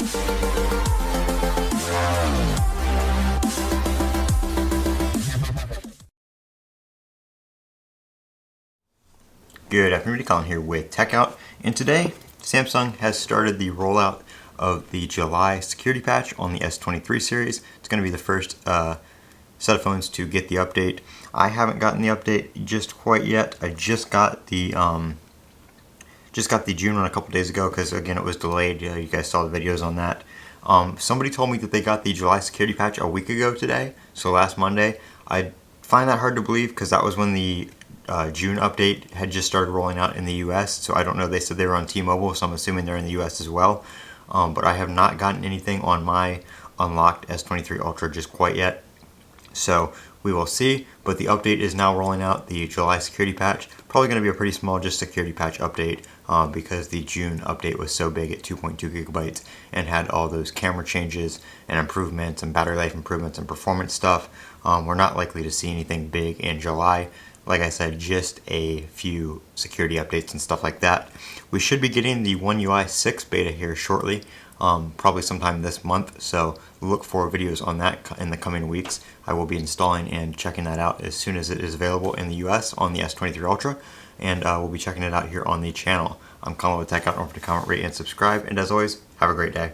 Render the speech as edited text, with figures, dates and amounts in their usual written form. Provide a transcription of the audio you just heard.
Good afternoon, Colin here with Techout, and today Samsung has started the rollout of the July security patch on the S23 series. It's going to be the first set of phones to get the update. I haven't gotten the update just quite yet. I just got the June one a couple days ago because again it was delayed. You guys saw the videos on that. Somebody told me that they got the July security patch a week ago today, so last Monday. I find that hard to believe because that was when the June update had just started rolling out in the US, so I don't know. They said they were on T-Mobile, so I'm assuming they're in the US as well. But I have not gotten anything on my unlocked S23 Ultra just quite yet, so we will see. But the update is now rolling out, the July security patch. Probably going to be a pretty small just security patch update because the June update was so big at 2.2 gigabytes and had all those camera changes and improvements and battery life improvements and performance stuff. We're not likely to see anything big in July. Like I said, just a few security updates and stuff like that. We should be getting the One UI 6 beta here shortly, probably sometime this month, so look for videos on that in the coming weeks. I will be installing and checking that out as soon as it is available in the US on the S23 Ultra, and we'll be checking it out here on the channel. I'm Colin with Techout. Don't forget to comment, rate, and subscribe, and as always, have a great day.